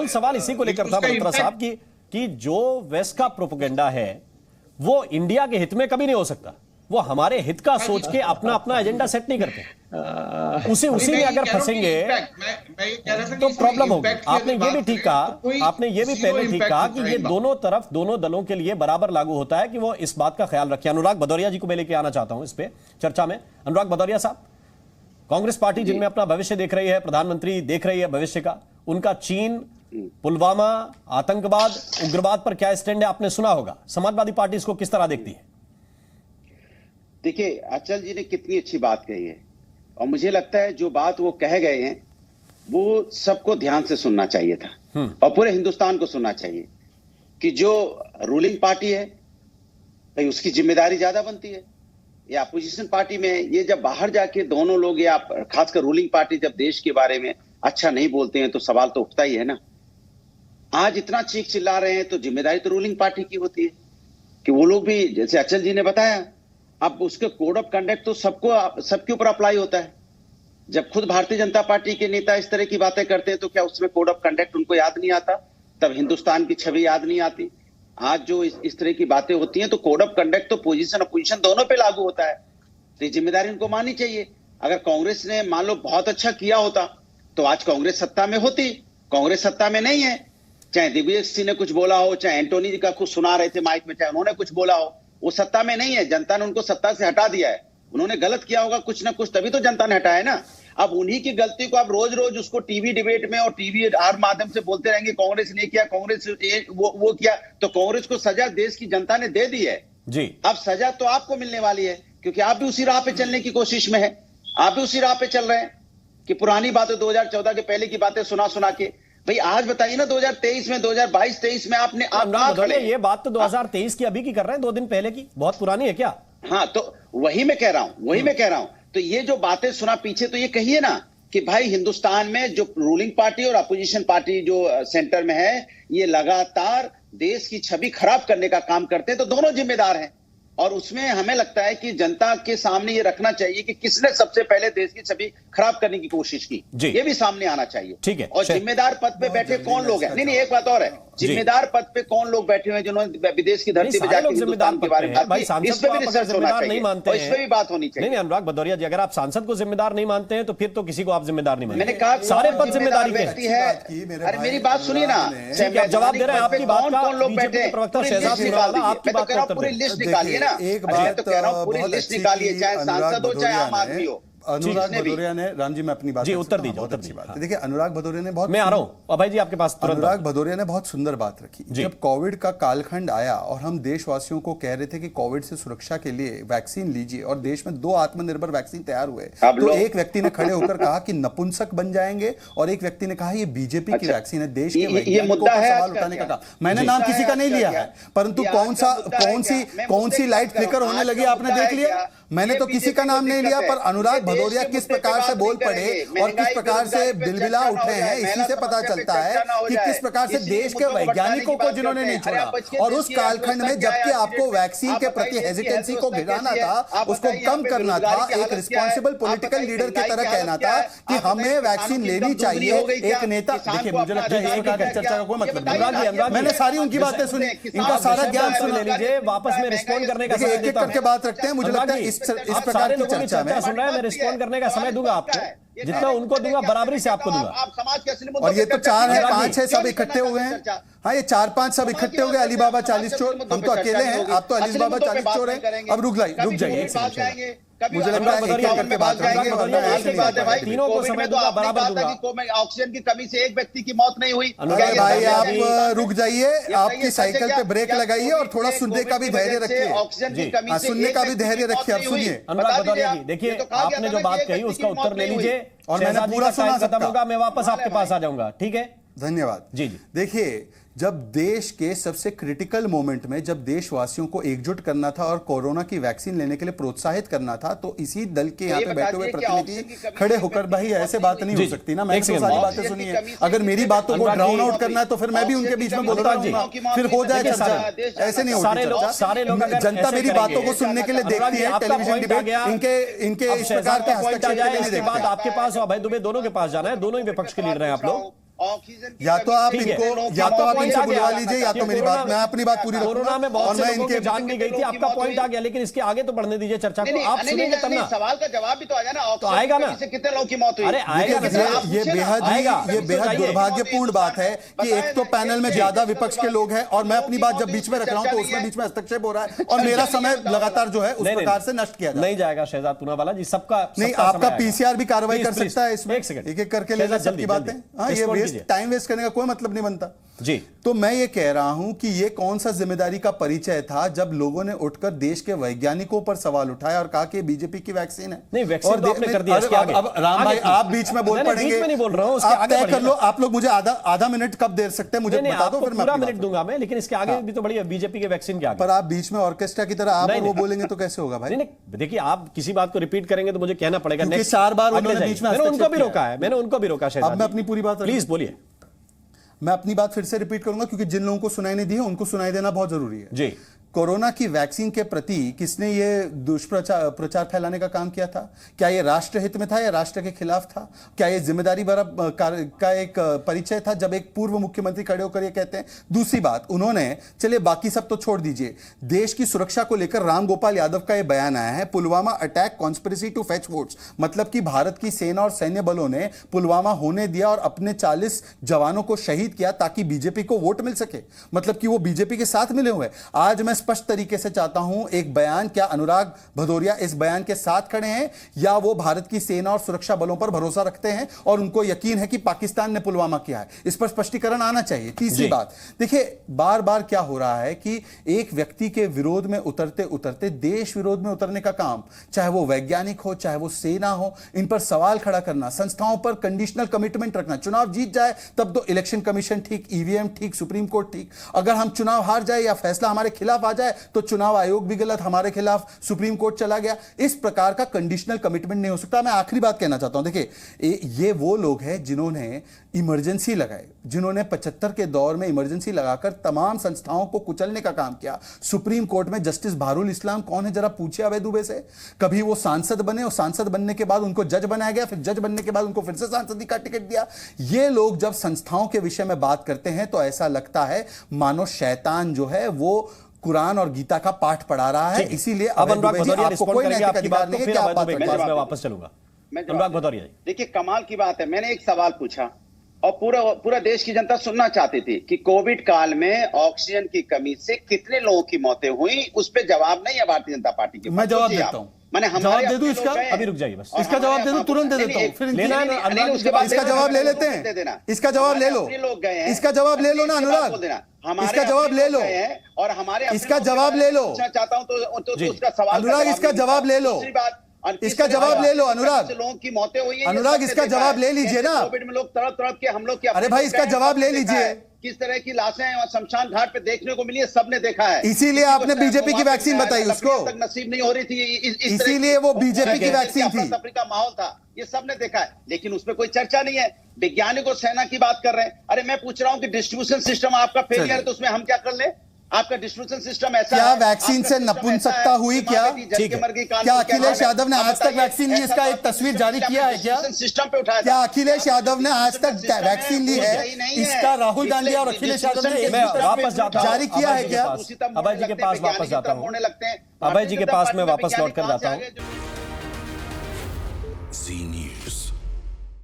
मूल सवाल इसी को लेकर था मल्होत्रा साहब कि जो वेस्ट का प्रोपेगेंडा है वो इंडिया के हित में कभी नहीं हो सकता। वो हमारे हित का सोच के अपना अपना एजेंडा सेट नहीं करते। उसी में अगर फंसेंगे तो प्रॉब्लम होगी। आपने ये भी ठीक कहा, आपने ये भी पहले ठीक कहा कि ये दोनों तरफ, दोनों दलों के लिए बराबर लागू होता है कि वो इस बात का ख्याल रखें। अनुराग भदौरिया जी को मैं लेके आना चाहता हूं इस पे चर्चा में। अनुराग भदौरिया साहब, कांग्रेस पार्टी जिनमें अपना भविष्य देख रही है, प्रधानमंत्री देख रही है भविष्य का, उनका चीन, पुलवामा, आतंकवाद, उग्रवाद पर क्या स्टैंड है आपने सुना होगा। समाजवादी पार्टी इसको किस तरह देखती है? देखिए, अचल जी ने कितनी अच्छी बात कही है और मुझे लगता है जो बात वो कह गए हैं वो सबको ध्यान से सुनना चाहिए था और पूरे हिंदुस्तान को सुनना चाहिए कि जो रूलिंग पार्टी है भाई उसकी जिम्मेदारी ज्यादा बनती है या अपोजिशन पार्टी में। ये जब बाहर जाके दोनों लोग या खासकर रूलिंग पार्टी जब देश के बारे में अच्छा नहीं बोलते हैं तो सवाल तो उठता ही है ना। आज इतना चीख चिल्ला रहे हैं तो जिम्मेदारी तो रूलिंग पार्टी की होती है कि वो लोग भी, जैसे अचल जी ने बताया, अब उसके कोड ऑफ कंडक्ट तो सबके ऊपर अप्लाई होता है। जब खुद भारतीय जनता पार्टी के नेता इस तरह की बातें करते हैं तो क्या उसमें कोड ऑफ कंडक्ट उनको याद नहीं आता? तब हिंदुस्तान की छवि याद नहीं आती? आज जो इस तरह की बातें होती हैं तो कोड ऑफ कंडक्ट तो पोजीशन अपोजिशन दोनों पे लागू होता है, तो ये जिम्मेदारी उनको माननी चाहिए। अगर कांग्रेस ने मान लो बहुत अच्छा किया होता तो आज कांग्रेस सत्ता में होती। कांग्रेस सत्ता में नहीं है। चाहे दिग्विजय सिंह ने कुछ बोला हो, चाहे एंटोनी जी का कुछ सुना रहे थे माइक में, चाहे उन्होंने कुछ बोला हो, वो सत्ता में नहीं है। जनता ने उनको सत्ता से हटा दिया है। उन्होंने गलत किया होगा कुछ ना कुछ, तभी तो जनता ने हटाया ना। अब उन्हीं की गलती को आप रोज रोज उसको टीवी डिबेट में और टीवी हर माध्यम से बोलते रहेंगे कांग्रेस ने किया, कांग्रेस वो किया, तो कांग्रेस को सजा देश की जनता ने दे दी है जी। अब सजा तो आपको मिलने वाली है क्योंकि आप भी उसी राह पे चलने की कोशिश में है। आप भी उसी राह पे चल रहे हैं कि पुरानी बातें 2014 के पहले की बातें सुना के। भाई आज बताइए ना 2023 में, 2022-23 में आपने ये बात तो 2023 की अभी की कर रहे हैं, 2 दिन पहले की, बहुत पुरानी है क्या? हाँ, तो वही मैं कह रहा हूं। तो ये जो बातें सुना पीछे, तो ये कहिए ना कि भाई हिंदुस्तान में जो रूलिंग पार्टी और अपोजिशन पार्टी जो सेंटर में है ये लगातार देश की छवि खराब करने का काम करते हैं, तो दोनों जिम्मेदार हैं। और उसमें हमें लगता है कि जनता के सामने ये रखना चाहिए कि किसने सबसे पहले देश की छवि खराब करने की कोशिश की, ये भी सामने आना चाहिए। ठीक है। और जिम्मेदार पद पे बैठे कौन लोग हैं? नहीं, एक बात और है, जिम्मेदार पद पे कौन लोग बैठे हुए हैं जिन्होंने विदेश की धरती पे जाकर हिंदुस्तान के बारे में बात की? इस पे भी रिसर्च होना चाहिए और इस पे भी बात होनी चाहिए। नहीं, अनुराग भदौरिया जी, अगर आप सांसद को जिम्मेदार नहीं मानते हैं तो फिर तो किसी को आप जिम्मेदार नहीं मानते। मैंने कहा सारे पद जिम्मेदारी व्यक्ति है। अरे मेरी बात सुनिए ना, जवाब दे रहे हैं आपकी बात का। कौन लोग बैठे? प्रवक्ता शहजाद नूराला आपकी बात का उत्तर पूरी लिस्ट निकालिए ना। मैं तो कह रहा हूं पूरी लिस्ट निकालिए, चाहे सांसद हो चाहे आम आदमी हो। अनुराग भदौरिया ने, राम जी मैं अपनी बात जी उत्तर दीजिए। बहुत अच्छी बात है। देखिए अनुराग भदौरिया ने बहुत, मैं आ रहा हूं अभय जी आपके पास। अनुराग भदौरिया ने बहुत सुंदर बात रखी। जब कोविड का कालखंड आया और हम देशवासियों को कह रहे थे कि कोविड से सुरक्षा के लिए वैक्सीन लीजिए और देश में 2 आत्मनिर्भर वैक्सीन तैयार हुए, तो एक व्यक्ति ने खड़े होकर कहा कि नपुंसक बन जाएंगे और एक व्यक्ति ने कहा ये बीजेपी की वैक्सीन है। देश के वैज्ञानिकों को सवाल उठाने का कहा। मैंने नाम किसी का नहीं लिया है, परंतु कौन सी लाइट फ्लिकर होने लगी आपने देख लिया। मैंने तो किसी का नाम नहीं लिया, पर अनुराग भदौरिया किस प्रकार से बोल पड़े और किस प्रकार से बिलबिला उठे हैं, इसी से पता चलता है कि किस प्रकार से देश के वैज्ञानिकों को जिन्होंने नहीं छोड़ा। और उस कालखंड में जबकि आपको वैक्सीन के प्रति हेजिटेंसी को गिराना था, उसको कम करना था, एक रिस्पॉन्सिबल पॉलिटिकल लीडर की तरह कहना था कि हमें वैक्सीन लेनी चाहिए। एक नेता, देखिए मुझे लगता है इस प्रकार की चर्चा का कोई मतलब नहीं। मैंने सारी उनकी बातें सुनी, इनका सारा ज्ञान सुन लीजिए। वापस में रिस्पॉन्ड करने का एक एक करके बात रखते हैं। मुझे लगता है इस प्रकार की चर्चा में सुन रहे हैं, मैं रिस्पॉन्ड करने का समय दूंगा आपको, जितना उनको दूंगा बराबरी से आपको दूंगा। आप समाज के असली और ये तो 4 है 5 है सब इकट्ठे हुए हैं। हाँ, ये 4-5 सब इकट्ठे हो गए। अलीबाबा 40 चोर, हम तो अकेले हैं, आप तो अलीबाबा 40 चोर हैं। अब रुक जाइए एक सेकंड। मुझे लगता है करके बात करेंगे। तीनों को समय दूंगा, बराबर दूंगा। ऑक्सीजन की कमी से एक व्यक्ति की मौत नहीं हुई। भाई आप रुक जाइए, आपकी साइकिल पे ब्रेक लगाइए और थोड़ा सुनने का भी धैर्य रखिए। ऑक्सीजन की कमी से सुनने का भी धैर्य रखिए। अब सुनिए अनुराग भदौरिया जी, देखिए आपने जो बात कही उसका उत्तर ले लीजिए और मैंने पूरा सुना खत्म होगा, मैं वापस आपके पास आ जाऊंगा। ठीक है, धन्यवाद जी। देखिए, जब देश के सबसे क्रिटिकल मोमेंट में जब देशवासियों को एकजुट करना था और कोरोना की वैक्सीन लेने के लिए प्रोत्साहित करना था, तो इसी दल के यहाँ पे बैठे हुए प्रतिनिधि खड़े होकर, भाई ऐसे बात नहीं हो सकती ना। मैंने तो सारी बातें सुनी है, अगर मेरी बातों को ड्राउन आउट करना है तो फिर मैं भी उनके बीच में बोलता रहूंगा, फिर हो जाए चर्चा। ऐसे नहीं होती सारे लोग। जनता मेरी बातों को सुनने के लिए देखती है टेलीविजन डिबेट। इनके इस प्रकार के हस्तक्षेप आपके पास अभय दुबे दोनों के पास जाना है, दोनों ही विपक्ष के लीडर हैं आप लोग। ऑक्सीजन या तो आप ठीक है। इनको या तो आप पॉइंट इनसे आ गया। बुलवा लीजिए या तो मेरी बात, मैं अपनी बात पूरी कोरोना रखूंगा में बहुत और से मैं लोगों की इनके जान भी गई थी, आपका पॉइंट आ गया, लेकिन इसके आगे तो बढ़ने दीजिए चर्चा को। आप सुनेंगे तब ना, सवाल का जवाब भी तो आ जाए ना। तो आएगा ना। कितने लोगों की मौत हुई? अरे आएगा ना सर। ये बेहद दुर्भाग्यपूर्ण बात है कि एक तो पैनल में ज्यादा विपक्ष के लोग हैं और मैं अपनी बात जब बीच में रख रहा हूं तो उसमें बीच में हस्तक्षेप हो रहा है और मेरा समय लगातार जो है उस प्रकार से नष्ट किया नहीं जाएगा। शहजाद पूनावाला जी, सबका नहीं, आपका पीसीआर भी कार्रवाई कर सकता है इसमें, एक सेकंड, एक एक करके ले सबकी बातें। हाँ, ये वेस्ट टाइम वेस्ट करने का कोई मतलब नहीं बनता जी। तो मैं ये कह रहा हूं कि ये कौन सा जिम्मेदारी का परिचय था जब लोगों ने उठकर देश के वैज्ञानिकों पर सवाल उठाया और कहा कि बीजेपी की वैक्सीन है। नहीं, वैक्सीन तो आपने कर दिया। अब राम भाई आप बीच में बोल पड़ेंगे, नहीं बोल रहा हूं, आप तय कर लो। आप लोग मुझे आधा मिनट कब दे सकते हैं मुझे बता दो, फिर मैं पूरा मिनट दूंगा मैं, लेकिन इसके आगे भी तो बड़ी बीजेपी के वैक्सीन के आगे। पर आप बीच में ऑर्केस्ट्रा की तरह आप और वो बोलेंगे तो कैसे होगा भाई? नहीं, देखिए आप किसी बात को रिपीट करेंगे तो मुझे कहना पड़ेगा। क्योंकि 4 बार उन्होंने बीच में मैंने उनको भी रोका है, मैंने उनको भी रोका। अब मैं अपनी पूरी बात, प्लीज बोलिए। मैं अपनी बात फिर से रिपीट करूंगा क्योंकि जिन लोगों को सुनाई नहीं दी है उनको सुनाई देना बहुत जरूरी है जी। कोरोना की वैक्सीन के प्रति किसने ये दुष्प्रचार फैलाने का काम किया था? क्या ये राष्ट्र हित में था या राष्ट्र के खिलाफ था? क्या ये जिम्मेदारी भरा का एक परिचय था जब एक पूर्व मुख्यमंत्री खड़े होकर ये कहते हैं? दूसरी बात, उन्होंने, चलिए बाकी सब तो छोड़ दीजिए, देश की सुरक्षा को लेकर रामगोपाल यादव का यह बयान आया है, Pulwama attack conspiracy to fetch votes, मतलब कि भारत की सेना और सैन्य बलों ने पुलवामा होने दिया और अपने 40 जवानों को शहीद किया ताकि बीजेपी को वोट मिल सके, मतलब कि वो बीजेपी के साथ मिले हुए। आज मैं स्पष्ट तरीके से चाहता हूं एक बयान, क्या अनुराग भदौरिया इस बयान के साथ खड़े हैं या वो भारत की सेना और सुरक्षा बलों पर भरोसा रखते हैं और उनको यकीन है कि पाकिस्तान ने पुलवामा किया है? इस पर स्पष्टीकरण आना चाहिए। तीसरी बात, देखिए बार बार क्या हो रहा है कि एक व्यक्ति के विरोध में उतरते उतरते देश विरोध में उतरने का काम, चाहे वो वैज्ञानिक हो चाहे वो सेना हो, इन पर सवाल खड़ा करना, संस्थाओं पर कंडीशनल कमिटमेंट रखना। चुनाव जीत जाए तब तो इलेक्शन कमीशन ठीक, ईवीएम ठीक, सुप्रीम कोर्ट ठीक, अगर हम चुनाव हार जाए या फैसला हमारे खिलाफ आ जाए तो चुनाव आयोग भी गलत, हमारे खिलाफ सुप्रीम कोर्ट चला गया। इस प्रकार का कंडीशनल कमिटमेंट नहीं हो सकता। मैं आखिरी बात कहना चाहता हूं, देखिए ये वो लोग हैं जिन्होंने इमरजेंसी लगाई, जिन्होंने 75 के दौर में इमरजेंसी लगाकर तमाम संस्थाओं को कुचलने का काम किया। सुप्रीम कोर्ट में जस्टिस बहारुल इस्लाम कौन है जरा पूछिए अभय दुबे से। कभी वो सांसद बने और सांसद बनने के बाद उनको जज बनाया गया, फिर जज बनने के बाद उनको फिर से सांसदी का टिकट दिया। ये लोग जब संस्थाओं के विषय में बात करते हैं तो ऐसा लगता है मानो शैतान जो है वो कुरान और गीता का पाठ पढ़ा रहा है। इसीलिए अब अनुराग भदौरिया रिस्पॉन्ड करेंगे आपकी बात को, फिर मैं वापस चलूंगा। अनुराग भदौरिया, देखिए कमाल की बात है, मैंने एक सवाल पूछा और पूरा देश की जनता सुनना चाहती थी कि कोविड काल में ऑक्सीजन की कमी से कितने लोगों की मौतें हुई, उस पर जवाब नहीं है भारतीय जनता पार्टी के। मैं जवाब देता हूं, मैंने जवाब दे दूं इसका? अभी रुक जाइए बस, इसका जवाब दे दूं, तुरंत दे देता हूं, फिर इसका जवाब ले लेते हैं। इसका जवाब ले लो, इसका जवाब ले लो ना अनुराग, इसका जवाब ले लो और हमारे इसका जवाब ले लो। चाहता हूं तो उसका सवाल अनुराग इसका जवाब ले लो, इसका जवाब ले लो अनुराग, लोगों की मौतें हुई है, अनुराग इसका जवाब ले लीजिए ना। कोविड में लोग तड़प के हम लोग की, अरे भाई इसका जवाब ले लीजिए। किस तरह की लाशें और शमशान घाट पे देखने को मिली है, सबने देखा है। इसीलिए आपने बीजेपी की वैक्सीन बताई उसको, तक नसीब नहीं हो रही थी, इसीलिए वो बीजेपी की वैक्सीन थी। का माहौल था, ये सबने देखा है, लेकिन उसमें कोई चर्चा नहीं है। वैज्ञानिक और सेना की बात कर रहे हैं। अरे मैं पूछ रहा हूं कि डिस्ट्रीब्यूशन सिस्टम आपका फेलियर है तो उसमें हम क्या कर ले? आपका डिस्ट्रीब्यूशन सिस्टम ऐसा क्या वैक्सीन से नपुंसकता हुई? क्या क्या अखिलेश यादव ने आज तक वैक्सीन ली, इसका एक तस्वीर जारी किया है क्या? सिस्टम पे उठाया, क्या अखिलेश यादव ने आज तक वैक्सीन ली है? इसका राहुल गांधी और अखिलेश यादव ने वापस जारी किया है क्या? अभय जी के पास वापस जाता हूं, अभय जी के पास में वापस लौट कर जाता हूं।